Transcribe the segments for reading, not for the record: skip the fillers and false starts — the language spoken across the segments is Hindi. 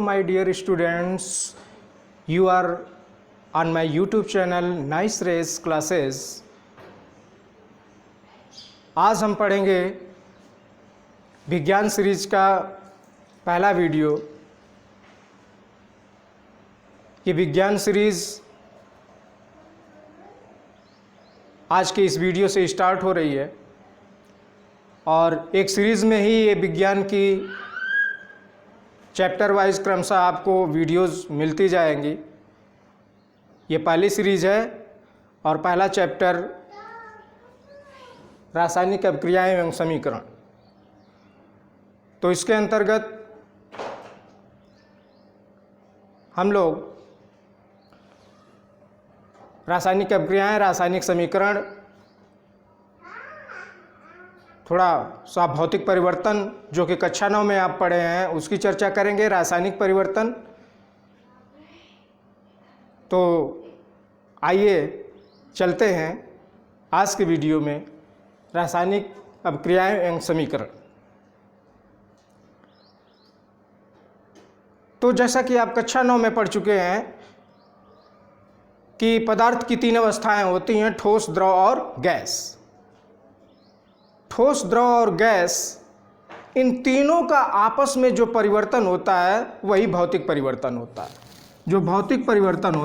my dear students, you are on my YouTube channel Nice Race Classes। आज हम पढ़ेंगे विज्ञान सीरीज का पहला वीडियो। ये विज्ञान सीरीज आज के इस वीडियो से स्टार्ट हो रही है और एक सीरीज़ में ही ये विज्ञान की चैप्टर वाइज क्रमशः आपको वीडियोस मिलती जाएंगी। ये पहली सीरीज़ है और पहला चैप्टर रासायनिक अभिक्रियाएं एवं समीकरण। तो इसके अंतर्गत हम लोग रासायनिक अभिक्रियाएं, रासायनिक समीकरण, थोड़ा सा भौतिक परिवर्तन जो कि कक्षा 9 में आप पढ़े हैं उसकी चर्चा करेंगे। रासायनिक परिवर्तन, तो आइए चलते हैं आज के वीडियो में रासायनिक अभिक्रियाएं एवं समीकरण। तो जैसा कि आप कक्षा 9 में पढ़ चुके हैं कि पदार्थ की 3 अवस्थाएं होती हैं, ठोस, द्रव और गैस। ठोस, द्रव और गैस, इन तीनों का आपस में जो परिवर्तन होता है वही भौतिक परिवर्तन होता है। जो भौतिक परिवर्तन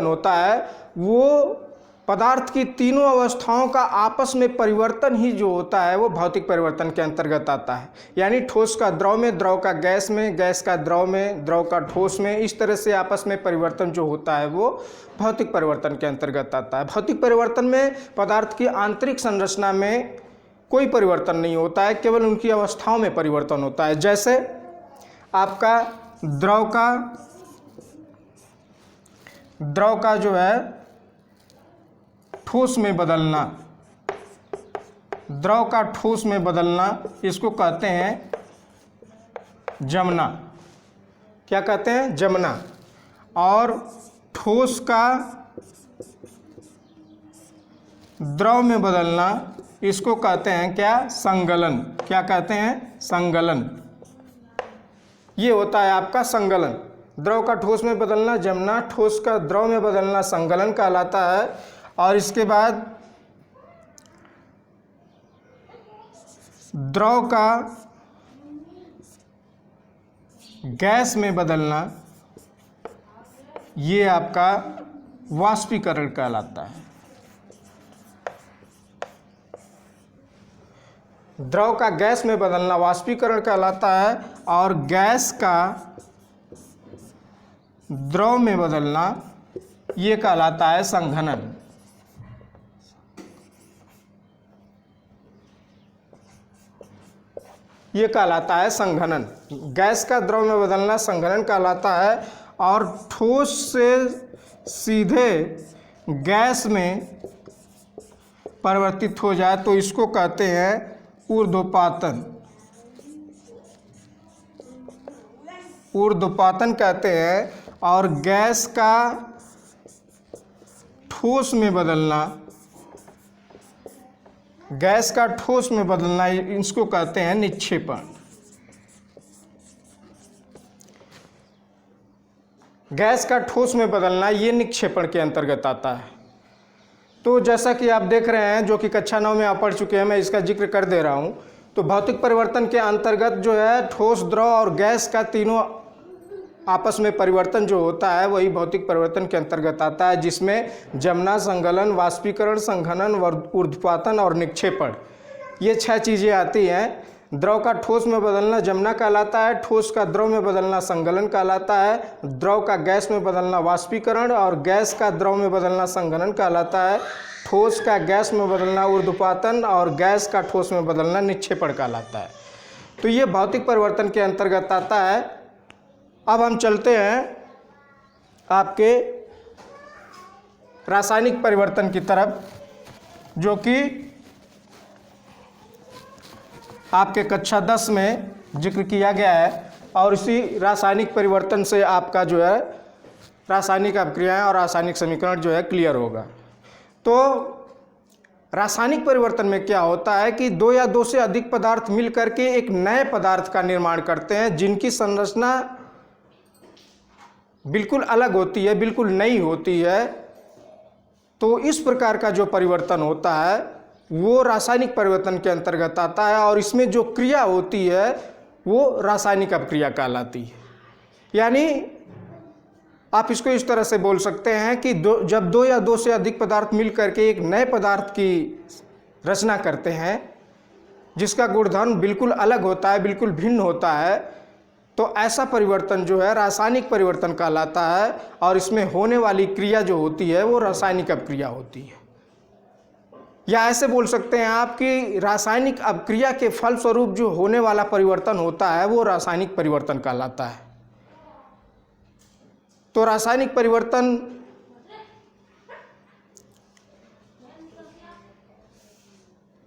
होता है वो पदार्थ की तीनों अवस्थाओं का आपस में परिवर्तन ही जो होता है वो भौतिक परिवर्तन के अंतर्गत आता है। यानी ठोस का द्रव में, द्रव का गैस में, गैस का द्रव में, द्रव का ठोस में, इस तरह से आपस में परिवर्तन जो होता है वो भौतिक परिवर्तन के अंतर्गत आता है। भौतिक परिवर्तन में पदार्थ की आंतरिक संरचना में कोई परिवर्तन नहीं होता है, केवल उनकी अवस्थाओं में परिवर्तन होता है। जैसे आपका द्रव का जो है ठोस में बदलना, द्रव का ठोस में बदलना, इसको कहते हैं जमना। क्या कहते हैं? जमना। और ठोस का द्रव में बदलना, इसको कहते हैं क्या? संगलन। क्या कहते हैं? संगलन। ये होता है आपका संगलन। द्रव का ठोस में बदलना जमना, ठोस का द्रव में बदलना संगलन कहलाता है। और इसके बाद द्रव का गैस में बदलना, ये आपका वाष्पीकरण कहलाता है। द्रव का गैस में बदलना वाष्पीकरण कहलाता है और गैस का द्रव में बदलना ये कहलाता है संघनन। ये कहलाता है संघनन। गैस का द्रव में बदलना संघनन कहलाता है। और ठोस से सीधे गैस में परिवर्तित हो जाए तो इसको कहते हैं ऊर्ध्वपातन। ऊर्ध्वपातन कहते हैं। और गैस का ठोस में बदलना, गैस का ठोस में बदलना, इसको कहते हैं निक्षेपण। गैस का ठोस में बदलना ये निक्षेपण के अंतर्गत आता है। तो जैसा कि आप देख रहे हैं, जो कि कक्षा 9 में आप पढ़ चुके हैं, मैं इसका जिक्र कर दे रहा हूं। तो भौतिक परिवर्तन के अंतर्गत जो है ठोस, द्रव और गैस का तीनों आपस में परिवर्तन जो होता है वही भौतिक परिवर्तन के अंतर्गत आता है, जिसमें जमना, संगलन, वाष्पीकरण, संघनन, ऊर्ध्वपातन और निक्षेपण, ये 6 चीज़ें आती हैं। द्रव का ठोस में बदलना जमना कहलाता है, ठोस का द्रव में बदलना संगलन कहलाता है, द्रव का गैस में बदलना वाष्पीकरण और गैस का द्रव में बदलना संघनन कहलाता है, ठोस का गैस में बदलना ऊर्ध्वपातन और गैस का ठोस में बदलना निक्षेपण कहलाता है। तो ये भौतिक परिवर्तन के अंतर्गत आता है। अब हम चलते हैं आपके रासायनिक परिवर्तन की तरफ, जो कि आपके कक्षा 10 में जिक्र किया गया है। और इसी रासायनिक परिवर्तन से आपका जो है रासायनिक अभिक्रियाएं और रासायनिक समीकरण जो है क्लियर होगा। तो रासायनिक परिवर्तन में क्या होता है कि दो या दो से अधिक पदार्थ मिल करके एक नए पदार्थ का निर्माण करते हैं, जिनकी संरचना बिल्कुल अलग होती है, बिल्कुल नई होती है। तो इस प्रकार का जो परिवर्तन होता है वो रासायनिक परिवर्तन के अंतर्गत आता है, और इसमें जो क्रिया होती है वो रासायनिक अपक्रिया कहलाती है। यानी आप इसको इस तरह से बोल सकते हैं कि जब दो या दो से अधिक पदार्थ मिल करके एक नए पदार्थ की रचना करते हैं, जिसका गुणधर्म बिल्कुल अलग होता है, बिल्कुल भिन्न होता है, तो ऐसा परिवर्तन जो है रासायनिक परिवर्तन कहलाता है, और इसमें होने वाली क्रिया जो होती है वो रासायनिक अपक्रिया होती है। या ऐसे बोल सकते हैं आप कि रासायनिक अपक्रिया के फलस्वरूप जो होने वाला परिवर्तन होता है वो रासायनिक परिवर्तन कहलाता है। तो रासायनिक परिवर्तन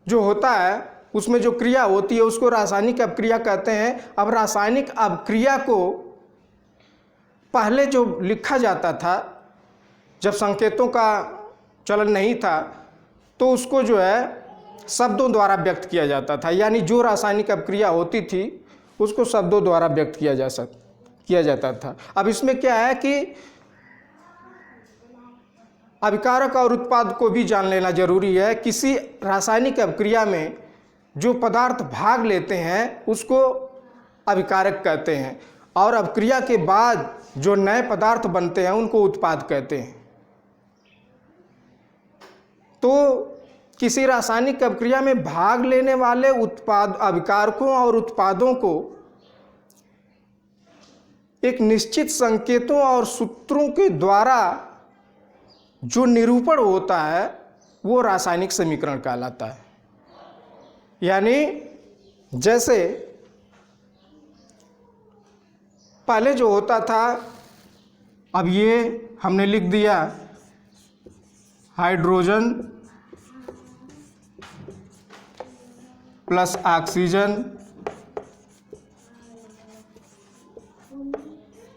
जो होता है उसमें जो क्रिया होती है उसको रासायनिक अपक्रिया कहते हैं। अब रासायनिक अपक्रिया को पहले जो लिखा जाता था, जब संकेतों का चलन नहीं था, तो उसको जो है शब्दों द्वारा व्यक्त किया जाता था। यानी जो रासायनिक अपक्रिया होती थी उसको शब्दों द्वारा व्यक्त किया जाता था। अब इसमें क्या है कि अभिकारक और उत्पाद को भी जान लेना जरूरी है। किसी रासायनिक अपक्रिया में जो पदार्थ भाग लेते हैं उसको अभिकारक कहते हैं, और अपक्रिया के बाद जो नए पदार्थ बनते हैं उनको उत्पाद कहते हैं। तो किसी रासायनिक अपक्रिया में भाग लेने वाले उत्पाद अभिकारकों और उत्पादों को एक निश्चित संकेतों और सूत्रों के द्वारा जो निरूपण होता है वो रासायनिक समीकरण कहलाता है। यानी जैसे पहले जो होता था, अब ये हमने लिख दिया हाइड्रोजन प्लस ऑक्सीजन,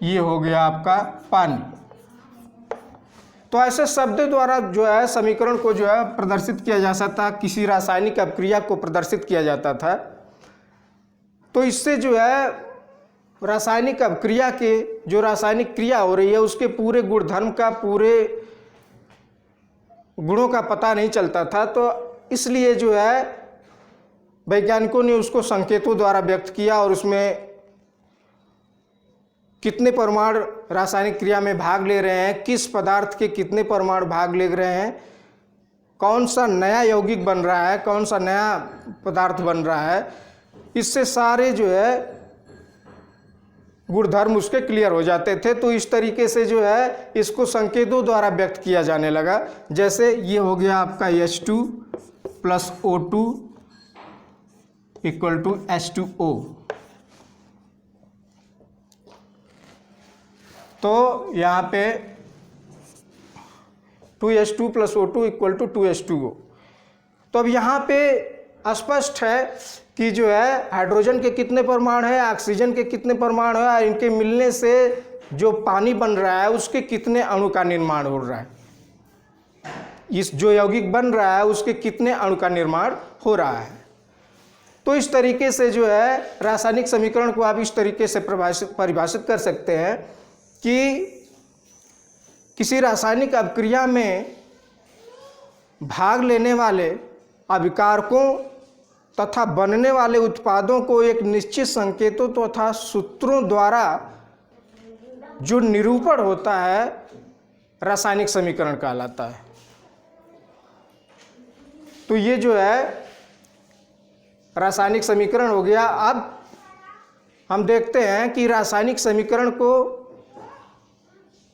ये हो गया आपका पानी। तो ऐसे शब्द द्वारा जो है समीकरण को जो है प्रदर्शित किया जा सकता है, किसी रासायनिक अपक्रिया को प्रदर्शित किया जाता था। तो इससे जो है रासायनिक अपक्रिया के जो रासायनिक क्रिया हो रही है उसके पूरे गुणधर्म का, पूरे गुणों का पता नहीं चलता था। तो इसलिए जो है वैज्ञानिकों ने उसको संकेतों द्वारा व्यक्त किया, और उसमें कितने परमाणु रासायनिक क्रिया में भाग ले रहे हैं, किस पदार्थ के कितने परमाणु भाग ले रहे हैं, कौन सा नया यौगिक बन रहा है, कौन सा नया पदार्थ बन रहा है, इससे सारे जो है गुणधर्म उसके क्लियर हो जाते थे। तो इस तरीके से जो है इसको संकेतों द्वारा व्यक्त किया जाने लगा। जैसे ये हो गया आपका H2 plus O2 equal to H2O। तो यहाँ पे 2H2 plus O2 equal to 2H2O। तो अब यहाँ पे स्पष्ट है कि जो है हाइड्रोजन के कितने परमाणु है, ऑक्सीजन के कितने परमाणु है, और इनके मिलने से जो पानी बन रहा है उसके कितने अणु का निर्माण हो रहा है, इस जो यौगिक बन रहा है उसके कितने अणु का निर्माण हो रहा है। तो इस तरीके से जो है रासायनिक समीकरण को आप इस तरीके से परिभाषित कर सकते हैं कि किसी रासायनिक अपक्रिया में भाग लेने वाले अभिकारकों तथा बनने वाले उत्पादों को एक निश्चित संकेतों तथा सूत्रों द्वारा जो निरूपण होता है रासायनिक समीकरण कहलाता है। तो ये जो है रासायनिक समीकरण हो गया। अब हम देखते हैं कि रासायनिक समीकरण को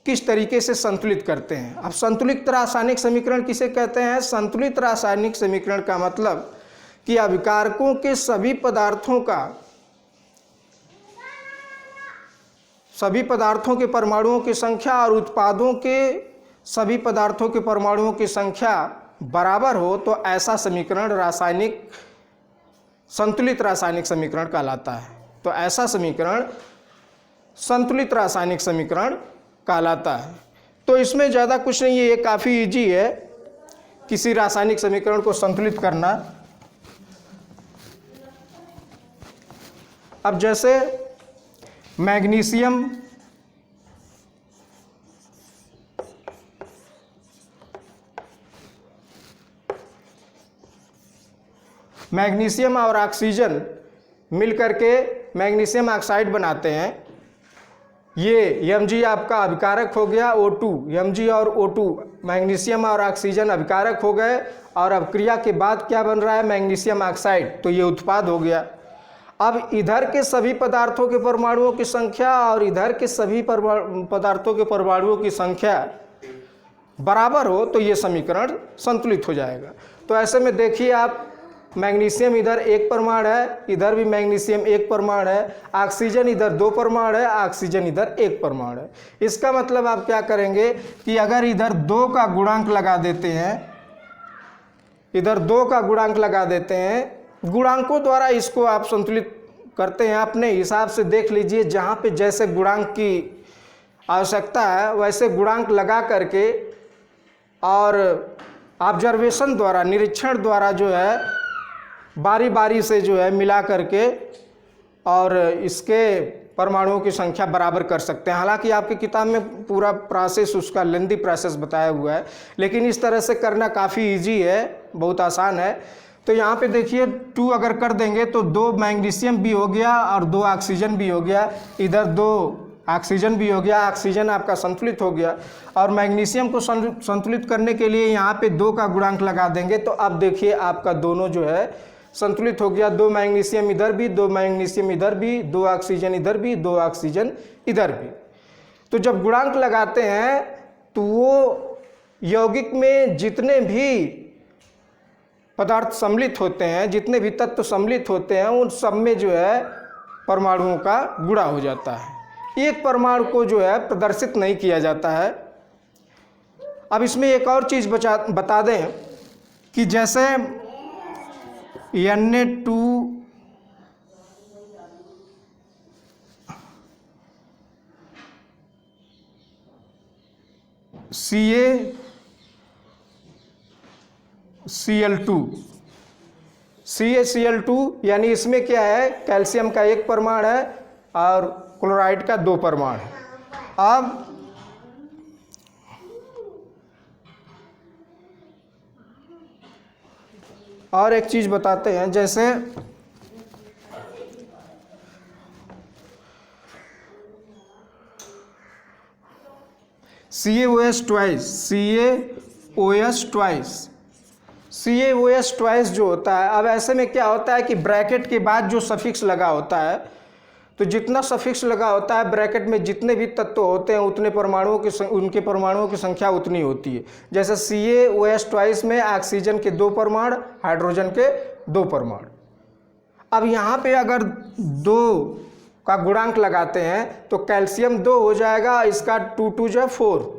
किस तरीके से संतुलित करते हैं। अब संतुलित रासायनिक समीकरण किसे कहते हैं? संतुलित रासायनिक समीकरण का मतलब कि अभिकारकों के सभी पदार्थों के परमाणुओं की संख्या और उत्पादों के सभी पदार्थों के परमाणुओं की संख्या बराबर हो, तो ऐसा समीकरण संतुलित रासायनिक समीकरण कहलाता है। तो ऐसा समीकरण संतुलित रासायनिक समीकरण कहलाता है। तो इसमें ज़्यादा कुछ नहीं है, ये काफ़ी इजी है। किसी रासायनिक समीकरण को संतुलित करना। अब जैसे मैग्नीशियम और ऑक्सीजन मिलकर के मैग्नीशियम ऑक्साइड बनाते हैं। ये Mg आपका अभिकारक हो गया O2, Mg और O2 मैग्नीशियम और ऑक्सीजन अभिकारक हो गए, और अब क्रिया के बाद क्या बन रहा है, मैग्नीशियम ऑक्साइड, तो ये उत्पाद हो गया। अब इधर के सभी पदार्थों के परमाणुओं की संख्या और इधर के सभी पदार्थों के परमाणुओं की संख्या बराबर हो तो ये समीकरण संतुलित हो जाएगा। तो ऐसे में देखिए आप, मैग्नीशियम इधर एक परमाणु है, इधर भी मैग्नीशियम एक परमाणु है, ऑक्सीजन इधर दो परमाणु है, ऑक्सीजन इधर एक परमाणु है। इसका मतलब आप क्या करेंगे कि अगर इधर 2 का गुणांक लगा देते हैं, इधर 2 का गुणांक लगा देते हैं, गुणांकों द्वारा इसको आप संतुलित करते हैं। अपने हिसाब से देख लीजिए, जहाँ पे जैसे गुणांक की आवश्यकता है वैसे गुणांक लगा करके और ऑब्जर्वेशन द्वारा, निरीक्षण द्वारा जो है बारी बारी से जो है मिला करके और इसके परमाणुओं की संख्या बराबर कर सकते हैं। हालांकि आपकी किताब में पूरा प्रोसेस, उसका लेंदी प्रोसेस बताया हुआ है, लेकिन इस तरह से करना काफ़ी इजी है, बहुत आसान है। तो यहाँ पे देखिए 2 अगर कर देंगे तो 2 मैग्नीशियम भी हो गया और 2 ऑक्सीजन भी हो गया, इधर 2 ऑक्सीजन भी हो गया, ऑक्सीजन आपका संतुलित हो गया। और मैग्नीशियम को संतुलित करने के लिए यहाँ पे 2 का गुणांक लगा देंगे, तो अब देखिए आपका दोनों जो है संतुलित हो गया। 2 मैग्नीशियम इधर भी, 2 मैग्नीशियम इधर भी, 2 ऑक्सीजन इधर भी, 2 ऑक्सीजन इधर भी। तो जब गुणांक लगाते हैं तो वो यौगिक में जितने भी पदार्थ सम्मिलित होते हैं, जितने भी तत्व सम्मिलित होते हैं, उन सब में जो है परमाणुओं का गुणा हो जाता है। एक परमाणु को जो है प्रदर्शित नहीं किया जाता है। अब इसमें एक और चीज़ बता दें कि जैसे Na2 CaCl2 यानी इसमें क्या है, कैल्शियम का एक परमाणु है और क्लोराइड का 2 परमाणु है। अब और एक चीज़ बताते हैं, जैसे CaOH ट्वाइस जो होता है, अब ऐसे में क्या होता है कि ब्रैकेट के बाद जो सफिक्स लगा होता है, तो जितना सफिक्स लगा होता है ब्रैकेट में जितने भी तत्व होते हैं उतने परमाणुओं की उनके परमाणुओं की संख्या उतनी होती है। जैसे CaOH ट्वाइस में ऑक्सीजन के 2 परमाणु, हाइड्रोजन के 2 परमाणु। अब यहाँ पे अगर 2 का गुणांक लगाते हैं तो कैल्शियम 2 हो जाएगा, इसका 2 जो 4,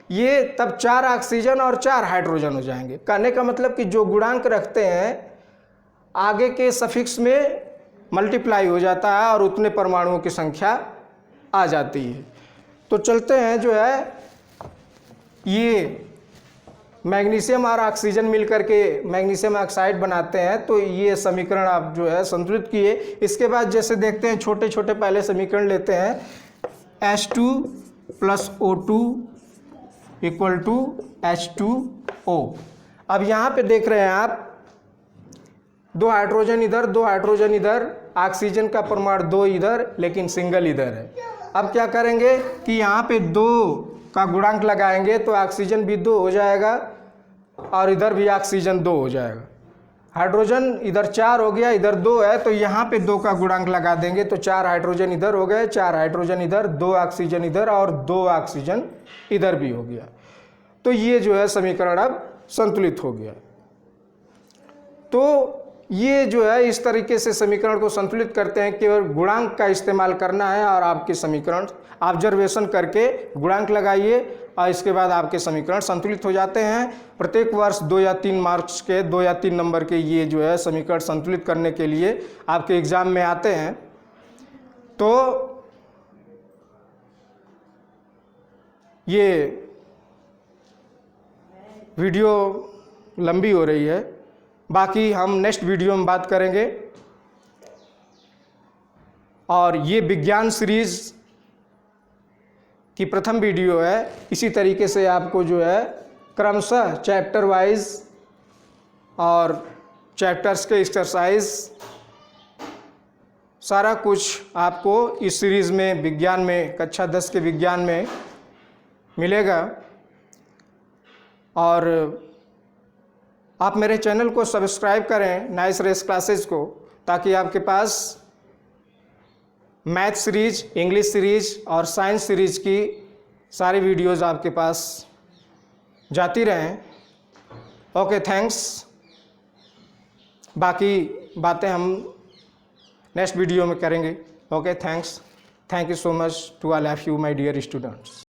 ये तब 4 ऑक्सीजन और 4 हाइड्रोजन हो जाएंगे। कहने का मतलब कि जो गुणांक रखते हैं आगे के सफिक्स में मल्टीप्लाई हो जाता है और उतने परमाणुओं की संख्या आ जाती है। तो चलते हैं जो है, ये मैग्नीशियम और ऑक्सीजन मिलकर के मैग्नीशियम ऑक्साइड बनाते हैं, तो ये समीकरण आप जो है संतुलित किए। इसके बाद जैसे देखते हैं छोटे छोटे पहले समीकरण लेते हैं, H2 + O2 = H2O। अब यहाँ पे देख रहे हैं आप 2 हाइड्रोजन इधर, 2 हाइड्रोजन इधर, ऑक्सीजन का परमाणु 2 इधर, लेकिन सिंगल इधर है। अब क्या करेंगे कि यहाँ पे 2 का गुणांक लगाएंगे तो ऑक्सीजन भी 2 हो जाएगा और इधर भी ऑक्सीजन 2 हो जाएगा। हाइड्रोजन इधर 4 हो गया, इधर 2 है, तो यहाँ पे 2 का गुणांक लगा देंगे तो 4 हाइड्रोजन इधर हो गए, 4 हाइड्रोजन इधर, 2 ऑक्सीजन इधर और 2 ऑक्सीजन इधर भी हो गया। तो ये जो है समीकरण अब संतुलित हो गया। तो ये जो है इस तरीके से समीकरण को संतुलित करते हैं। केवल गुणांक का इस्तेमाल करना है और आपके समीकरण ऑब्जर्वेशन करके गुणांक लगाइए और इसके बाद आपके समीकरण संतुलित हो जाते हैं। प्रत्येक वर्ष 2 या 3 मार्क्स के 2 या 3 नंबर के ये जो है समीकरण संतुलित करने के लिए आपके एग्ज़ाम में आते हैं। तो ये वीडियो लंबी हो रही है। बाकी हम नेक्स्ट वीडियो में बात करेंगे। और ये विज्ञान सीरीज़ की प्रथम वीडियो है। इसी तरीके से आपको जो है क्रमशः चैप्टर वाइज और चैप्टर्स के एक्सरसाइज सारा कुछ आपको इस सीरीज़ में विज्ञान में कक्षा 10 के विज्ञान में मिलेगा। और आप मेरे चैनल को सब्सक्राइब करें नाइस रेस क्लासेस को, ताकि आपके पास मैथ सीरीज, इंग्लिश सीरीज और साइंस सीरीज की सारी वीडियोज़ आपके पास जाती रहें। Okay, thanks. बाकी बातें हम नेक्स्ट वीडियो में करेंगे। Okay, thanks. Thank you so much to all of you my dear students.